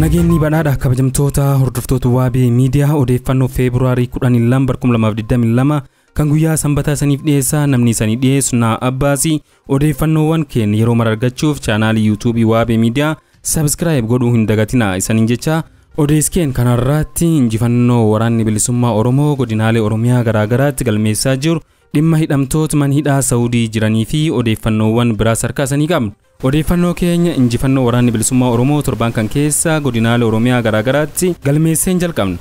Nageenyi badhaadha kabajamtoota hordoftoota waabee miidiyaa odeeffannoo Feebruaarii 12 2022 kan guyyaa sanbataa saniif dhiyeessaa namni sanii dhiyeessu naa Abbaasii odeeffannoowwan keenya yeroo mara argachuuf chaanaalii YouTube waabee miidiyaa subscribe godhuu hin dagatinaa isaniin jecha odeeskeen kanarratti injifannoo waraanni bilisummaa Oromoo godinaalee Oromiyaa garaagaraatti galmeessaa jiru dhimma hidhamtoota manhidhaa Saawudii jiranii fi odeeffannoowwan biraa sarkaasanii qabna. Odeeffannoo keenya injifannoo waraanni bilisummaa Oromoo torban kan keessa godinaalee Oromiyaa garaagaraatti galmeesseen jalqabna.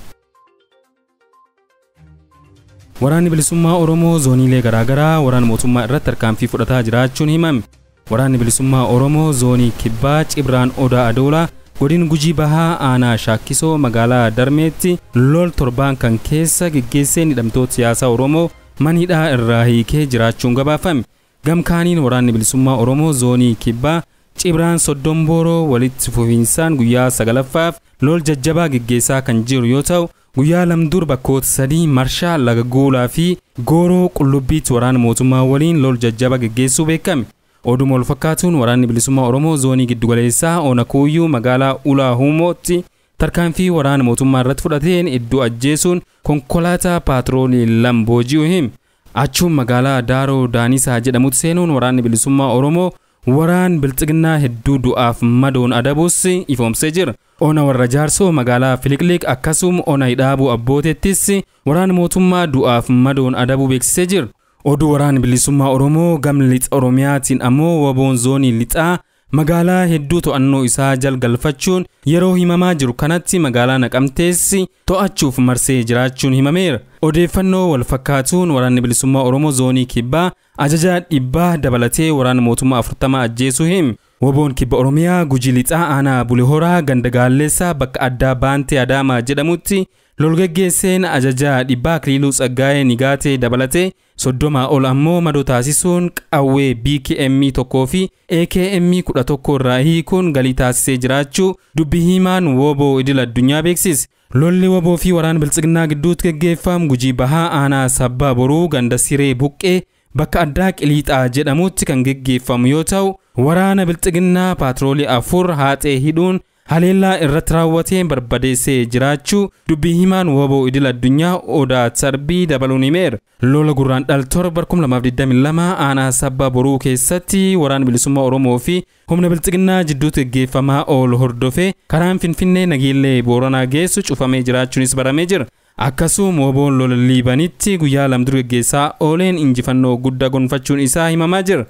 Waraanni bilisummaa Oromoo zooniilee garaagaraa waraana mootummaa irratti tarkaanfii fudhataa jiraachuun himame. Waraanni bilisummaa Oromoo zoonii Kibbaa Cibraan Odaa Adoolaa godin Gujii Bahaa aanaa Shaakkisoo magaalaa Darmeetti lol torban kan keessa geggeesseen hidhamtoota siyaasaa Oromoo manhidhaa irraa hiikee jiraachuun gabaafame. Gamkaaniin waraanni bilisummaa Oromoo zoonii Kibbaa Cibraan Soddombooroo walitti fufiinsaan guyyaa 9ffaaf lol jajjabaa geggeessaa kan jiru yoo ta'u guyyaa lamdur bakkoota 3 Marshaa Laga Goolaa fi Gooroo Qullubbiitti waraana mootummaa waliin lol jajjabaa geggeessuu beekame. Oduma wal fakkaatuun waraanni bilisummaa Oromoo zoonii giddugaleessaa Onakuuyyuu magaalaa Ulaa Huumootti tarkaanfii waraana mootummaa irratti fudhateen iddoo ajjeesuun konkolaataa paatroolii Lambooji'u hime. Achuun magaalaa Daaroo Daanisaa jedhamutti seenuun waraanni bilisummaa Oromoo waraan bilxiginnaa hedduu du'aaf madoon adabuus ifoomsee jira. Ona warra jaarsoo magaalaa Filiqliq akkasuma ona hidhaabuu abbootettis waraan mootummaa du'aaf madoon adabuu beeksisee jira. Oduu waraanni bilisummaa Oromoo gamlixa Oromiyaatiin ammoo waboon zoonii lixaa magaalaa hedduu to'annoo isaa jalgalfachuun yeroo himamaa jiru kanatti magaalaa Naqamteessi to'achuuf marsee jiraachuun himameera. Odeeffannoo wal fakkaatuun waraanni bilisummaa Oromoo zoonii Kibbaa ajajaa dhibbaa dabalatee waraana mootummaa 40 ajjeesuu hime. Waboon Kibba Oromiyaa Gujii lixaa aanaa Bulehoraa ganda Gaalleessaa bakka addaa Baantee Adaamaa jedhamutti lol geggeesseen ajajaa dhibbaa Akiliiluu Tsaggaayee Nigaatee dabalatee 30 ol ammoo madoo taasisuun qawwee BKM 1 fi AKM 11 irraa hiikuun galii taasisee jiraachuu dubbii himaan woboo idil addunyaa beeksise. Lolli woboo fi waraana bilxiginnaa gidduutti geggeeffamu Gujii Bahaa aanaa Sabbaa Boruu ganda Siree Buqqee bakka addaa Qiliixaa jedhamutti kan geggeeffamu yoo ta'u waraana bilxiginnaa paatroolii 4 haaxee hidhuun haleellaa irratti raawwateen barbadeessee jiraachuu dubbii himaan woboo idil addunyaa Odaa Tarbii dabaluun himeera. Lola gurraan dhal torba 2022 aanaa Sabbaa Boruu keessatti waraana bilisummaa Oromoo fi humna bilxiginnaa jidduutti geggeeffamaa oolu hordofee karaan Finfinnee Nageellee Booranaa geessu cufamee jiraachuunis baramee jira. Akkasuma woboon lola Liibanitti guyyaa lamdur geggeessaa ooleen injifannoo guddaa gonfachuun isaa himamaa jira.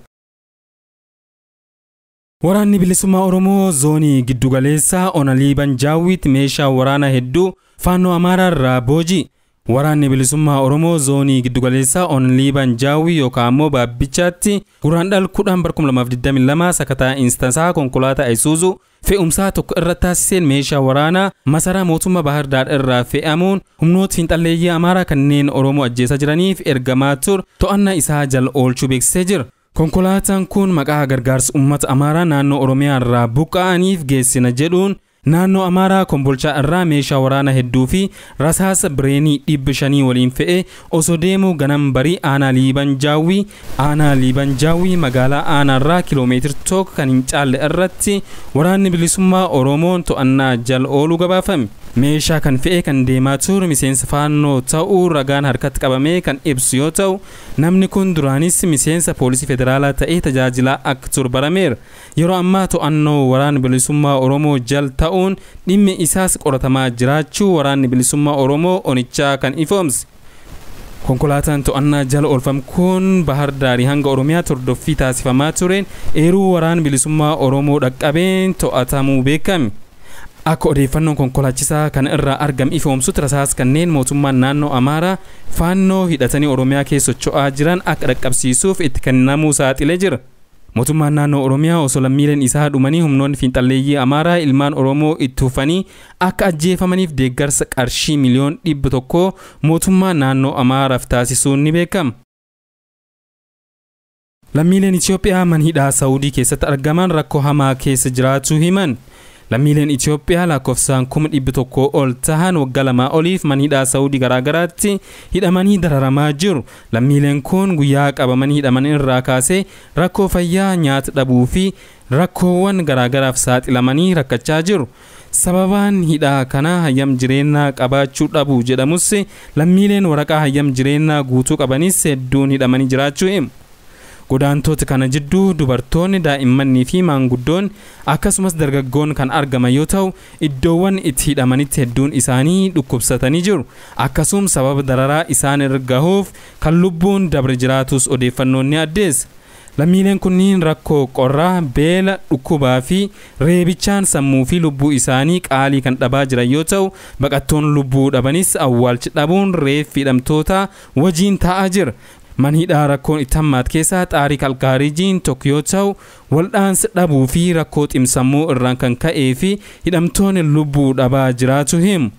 Waraanni bilisummaa Oromoo zoonii giddugaleessaa ona Liiban Jaawwiitti meeshaa waraana hedduu faannoo Amaaraa irraa booji. Waraanni bilisummaa Oromoo zoonii giddugaleessaa ona Liiban Jaawwii yookaan ammoo Baabbichaatti gurraan dhal 10/2022 sakataa instansaa konkolaataa Isuuzuu fe'umsaa tokko irra taasiseen meeshaa waraanaa masaraa mootummaa Bahar Daar irraa fe'amuun humnoota fiinxalleeyyii Amaaraa kanneen Oromoo ajjeesaa jiraniif ergamaa ture to'annaa isaa jala oolchuu beeksisee jira. Konkolaataan kun maqaa gargaarsa uummata Amaaraa naannoo Oromiyaa irraa buqqa'aniif geessina jedhuun naannoo Amaaraa Kombolchaa irraa meeshaa waraana hedduu fi rasaasa bireenii 500 waliin fe'ee osoo deemuu ganam barii aanaa Liiban Jaawwii magaalaa aanaa irraa kiiloomeetira 1 kan hin caalle irratti waraanni bilisummaa Oromoon to'annaa jala ooluu gabaafame. Meeshaa kan fe'ee kan deemaa ture miseensa faannoo ta'uu ragaan harkatti qabamee kan ibsu yoo ta'u namni kun duraanis miseensa poolisii federaalaa ta'ee tajaajilaa akka ture barameera. Yeroo ammaa to'annoo waraana bilisummaa Oromoo jala ta'uun dhimmi isaas qoratamaa jiraachuu waraanni bilisummaa Oromoo onichaa kan ifoomse. Konkolaataan to'annaa jala oolfame kun Bahar Daarii hanga Oromiyaa hordoffii taasifamaa tureen eeruu waraana bilisummaa Oromoo dhaqqabeen to'atamuu beekame. Akka odeeffannoon konkolaachisaa kan irraa argame ifoomsutti rasaas kanneen mootummaan naannoo Amaaraa faannoo hidhatanii Oromiyaa keessa socho'aa jiran akka dhaqqabsiisuuf itti kennamuu saaxilee jira. Mootummaan naannoo Oromiyaa osoo lammiileen isaa dhumanii humnoonni fiinxalleeyyii Amaaraa ilmaan Oromoo itti hufanii akka ajjeefamaniif deeggarsa qarshii miliyoona 100 mootummaa naannoo Amaaraaf taasisuun ni beekama. Lammiileen Itoophiyaa manhidhaa Saawudii keessatti argaman rakkoo hamaa keessa jiraachuu himan. Lammiileen Itoophiyaa lakkoofsaan 100 ol tahan waggaa 2 oliif manhidhaa Saawudii garaagaraatti hidhamanii dararamaa jiru. Lammiileen kun guyyaa qabamanii hidhaman irraa kaasee rakkoo fayyaa nyaata dhabuu fi rakkoowwan garaagaraaf saaxilamanii rakkachaa jiru. sababaan hidhaa kana hayyam jireenyaa qabaachuu dhabu jedhamus lammiileen waraqaa hayyam jireenyaa guutuu qabanis hedduun hidhamanii jiraachuu himu. Godaantota kana jidduu dubartoonni, daa'immanii fi maanguddoon akkasumas dargaggoon kan argaman yoo ta'u, iddoowwan itti hidhamanitti hedduun isaanii dhukkubsatanii jiru. Akkasumas sababa dararaa isaan irra gahuuf kan lubbuun dabre jiraatus odeeffannoon ni addeessa. Lammiileen kunniin rakkoo qorraa, beela, dhukkubaa fi reebichaan sammuu fi lubbuu isaanii qaalii kan dhabaa jiran yoo ta'u, baqattoon lubbuu dhabanis awwaalchi dhabuun reeffi hidhamtoota wajjin taa'aa jira. Manhidhaa rakkoon itti hammaat keessaa Xaariq Alkaarijiin tokko yoo ta'u, waldhaansa dhabuu fi rakkoo ximsammuu irraan kan ka'ee fi hidhamtoonni lubbuu dhabaa jiraatu himu.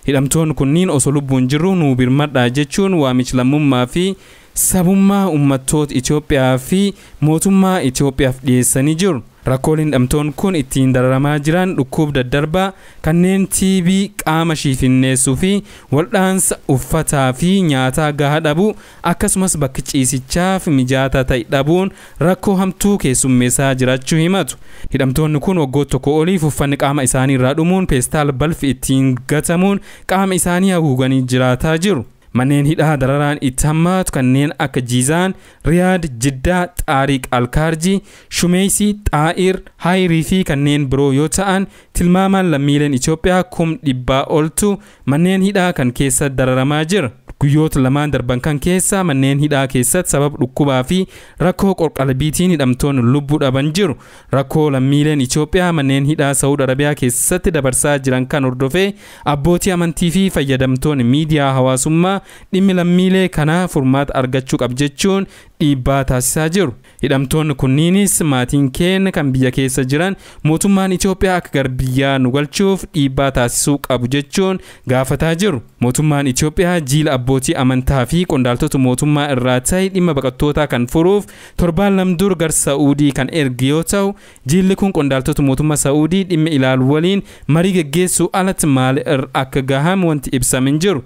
Hidhamtoonni kunniin osoo lubbuun jirru nuu birmadhaa jechuun waamicha lammummaa fi sabummaa uummattoota Itoophiyaa fi mootummaa Itoophiyaaf dhiyeessanii jiru. Rakkooleen hidhamtoonni kun ittiin dararamaa jiran dhukkuba daddarbaa kanneen TB, qaama shiifinneessuu fi waldhaansa uffataa fi nyaataa gahaa dhabuu akkasumas bakki ciisichaaf mijataa ta'e dhabuun rakkoo hamtuu keessummeessaa jiraachuu himatu. Hidhamtoonni kun waggoota tokko oliif uffanni qaama isaanii irraa dhumuun peestaal balfi ittiin gatamuun qaama isaanii haguuganii jiraataa jiru. Manneen hidhaa dararaan itti hammaatu kanneen akka Jiizaan, Riyaad, Jiddaa, Xaariq Alkaarjii, Shumeesii, Xaa'ir, Haayirii fi kanneen biroo yoo ta'an, tilmaamaan lammiileen Itoophiyaa 100,000 oltu manneen hidhaa kan keessa dararamaa jira. Guyyoota lamaan darban kan keessa manneen hidhaa keessatti sababa dhukkubaa fi rakkoo qorqalbiitiin hidhamtoonni lubbuu dhaban jiru. Rakkoo lammiileen Itoophiyaa manneen hidhaa Saawud Arabiyaa keessatti dabarsaa jiran kan hordofee abbootii amantii fi fayyadamtoonni miidiyaa hawaasummaa dhimmi lammiilee kanaa furmaata argachuu qab jechuun dhiibbaa taasisaa jiru. Hidhamtoonni kunniinis maatiin keenya kan biyya keessa jiran mootummaan Itoophiyaa akka gara biyyaa nu galchuuf dhiibbaa taasisuu qabu jechuun gaafataa jiru. Mootummaan Itoophiyaa jiila abbootii amantaa fi qondaaltota mootummaa irraa ta'e dhimma baqattootaa kan furuuf torbaan lamdur gar Saa'udii kan erge yoo ta'u, jiilli kun qondaaltota mootummaa Saa'udii dhimma ilaalu waliin marii geggeessuu alatti maal akka gahamu wanti ibsamin jiru.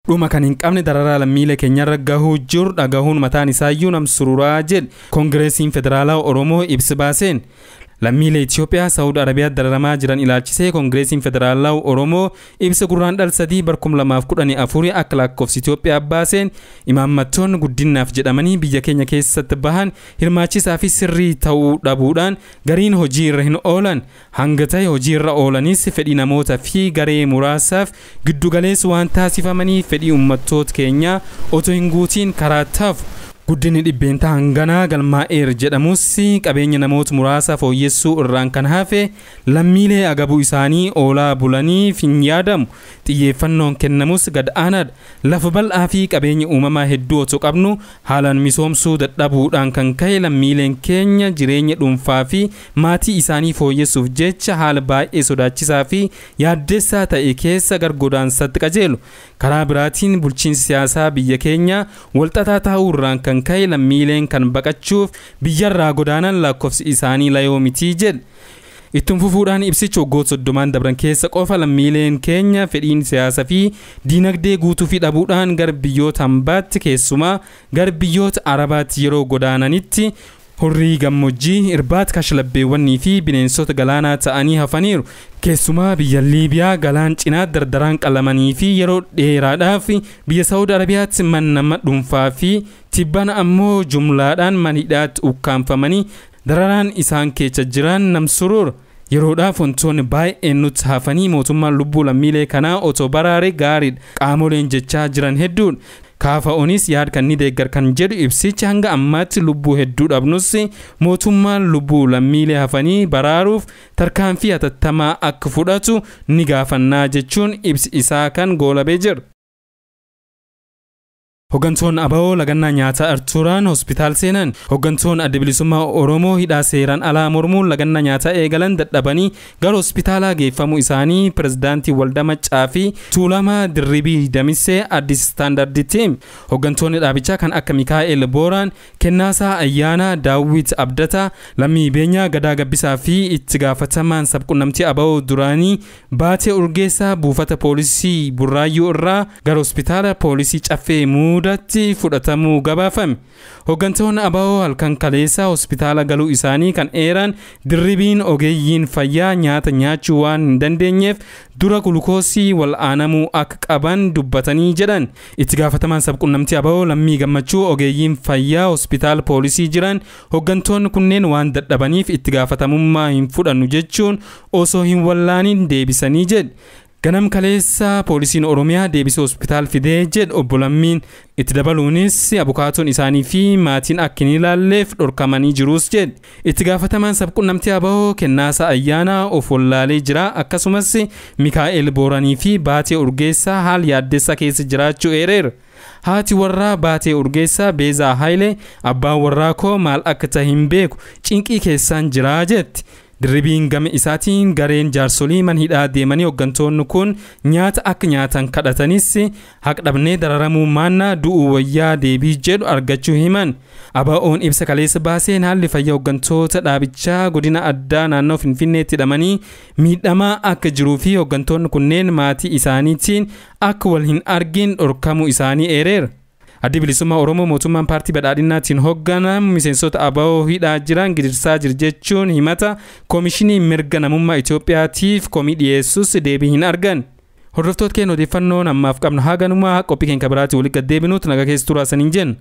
Dhuma kan hin qabne dararaa lammiilee keenyarra gahuu jiru dhagahuun mataan isaayyuu nam sururaa jedhe Koongireesiin Federaalaa Oromoo ibsa baaseen. Lammiilee Itoophiyaa Saawud Arabiyaa dararamaa jiran ilaalchisee Koongireesiin Federaalaa Oromoo ibsa gurraandhala 3 bara 2014 akka lakkoofsa Itoophiyaa baaseen imaammattoonni guddinaaf jedhamanii biyya keenya keessatti bahan hirmaachisaa fi sirrii ta'uu dhabuudhaan gariin hojii irra hin oolan, hanga ta'e hojii irra oolanis fedhii namoota fi garee muraasaaf giddugaleessa waan taasifamaniif fedhii uummattoota keenyaa otoo hin guutiin karaa taaf. Guddinni dhibbeentaa hanganaa galmaa'eer jedhamus qabeenya namoota muraasa fooyyessuu irraan kan hafe lammiilee agabuu isaanii oolaa bulaniif hin yaadamu. Xiyyeeffannoon kennamus gad aanaadha. Lafa bal'aa fi qabeenya uumamaa hedduu otoo qabnu haalaan misoomsuu dadhabuudhaan kan ka'e lammiileen keenya jireenya dhuunfaa fi maatii isaanii fooyyessuuf jecha haala baay'ee sodaachisaa fi yaaddessaa ta'e keessa gar godaansatti qajeelu. Karaa biraatiin bulchiinsi siyaasaa biyya keenya walxaxaa ta'uu irraan kan ka'e lammiileen kan baqachuuf biyyarraa godaanan lakkoofsi isaanii layoo mitii jedhe. Ittuma fufuudhaan ibsichi waggoota 30 dabran keessa qofa lammiileen keenya fedhiin siyaasaa fi diinagdee guutuu fi dhabuudhaan gar biyyoota hambaatti keessumaa gar biyyoota Arabaatti yeroo godaananitti hurrii gammoojjii irbaat kashlabbeewwanii fi bineensota galaanaa ta'anii hafaniiru. Keessumaa biyya Liibiyaa galaan cinaa dardaraan qalamanii fi yeroo dheeraadhaaf biyya Saawud Arabiyaatti nama dhuunfaa fi tibbana ammoo jumlaadhaan manhidhaatti ukkaanfamanii dararaan isaan keessa jiran nam surur. Yeroodhaaf wantoonni baay'een nutti hafanii mootummaan lubbuu lammiilee kanaa otoo baraare gaariidha. Qaamoleen jechaa jiran hedduudha. Kaafa'oonis yaad kan ni deeggar kan jedhu ibsichi hanga ammaatti lubbuu hedduu dhabnus mootummaan lubbuu lammiilee hafanii baraaruuf tarkaanfii hatattamaa akka fudhatu ni gaafannaa jechuun ibsi isaa kan goolabee jira. Hoggantoonni ABO lagannaa nyaataa Artuuraan hospitaal seenan. Hoggantoonni adda bilisummaa Oromoo hidhaa seeraan alaa mormuun lagannaa nyaataa eegalan dadhabanii gara hospitaalaa geeffamuu isaanii pirezidaantii Waldaa Maccaa fi Tuulamaa Dirribii Damissee Addis Standard Team. Hoggantoonni dhaabichaa kan akka Mikaa'el Booraan, Kennaasaa Ayyaanaa, Daawwit Abdataa, Lammii Beenyaa, Gadaa Gabbisaa fi itti gaafatamaan sabquunnamtii ABO duraanii Baatee Urgeessaa buufata poolisii Burraayyuu irraa gara hospitaala poolisii Caffee boodatti fudhatamuu gabaafame. Hooggantoonni ABO halkan kaleessa hospitaala galuu isaanii kan eeran dirribiin ogeeyyiin fayyaa nyaata nyaachuu waan hin dandeenyeef dura gulukoosii wal'aanamuu akka qaban dubbatanii jedhan. Itti gaafatamaan sabquunnamtii ABO Lammii Gammachuu ogeeyyiin fayyaa hospitaala poolisii jiran hooggantoonni kunneen waan dadhabaniif itti gaafatamummaa hin fudhannu jechuun osoo hin wallaanin deebisanii jedhe. Ganam kaleessa poolisiin Oromiyaa deebisee hospitaal fidee jedhe obbo Lammiin. Itti dabaluunis abukaatoon isaanii fi maatiin akka hin ilaalleef dhorkamanii jiruus jedhe. Itti gaafatamaan sabquunnamtii ABO Kennaasaa Ayyaanaa of wallaalee jira. Akkasumas Mikaa'el Booranii fi Baatee Urgeessaa haal yaaddessa keessa jiraachuu eereera. Haati warraa Baatee Urgeessaa Beezaa Haayilee abbaan warraa koo maal akka ta'e hin beeku cinqii keessaan jira jetti. Dirribiin gama isaatiin gareen jaarsolii manhidhaa deemanii hooggantoonni kun nyaata akka nyaatan kadhatanis haq dhabnee dararamuu maannaa du'uu wayyaa deebii jedhu argachuu himan. ABO'n ibsa kaleessa baaseen haalli fayyaa hooggantoota dhaabichaa godina addaa naannoo Finfinneetti hidhamanii miidhamaa akka jiruu fi hooggantoonni kunneen maatii isaaniitiin akka wal hin argin dhorkamuu isaanii eereera. Addi Bilisummaa Oromoo mootummaan paartii badhaadhinaatiin hoogganamu miseensota ABO hidhaa jiran gidirsaa jira jechuun himata Koomishinii Mirga Namummaa Itoophiyaatiif komii dhiyeessus deebii hin argan. Hordoftoota keenya odeeffannoon ammaaf qabnu haa ganumaa qophii keenya biraatti walitti gad deebinuutti nagaa keessa turaa saniin jenna.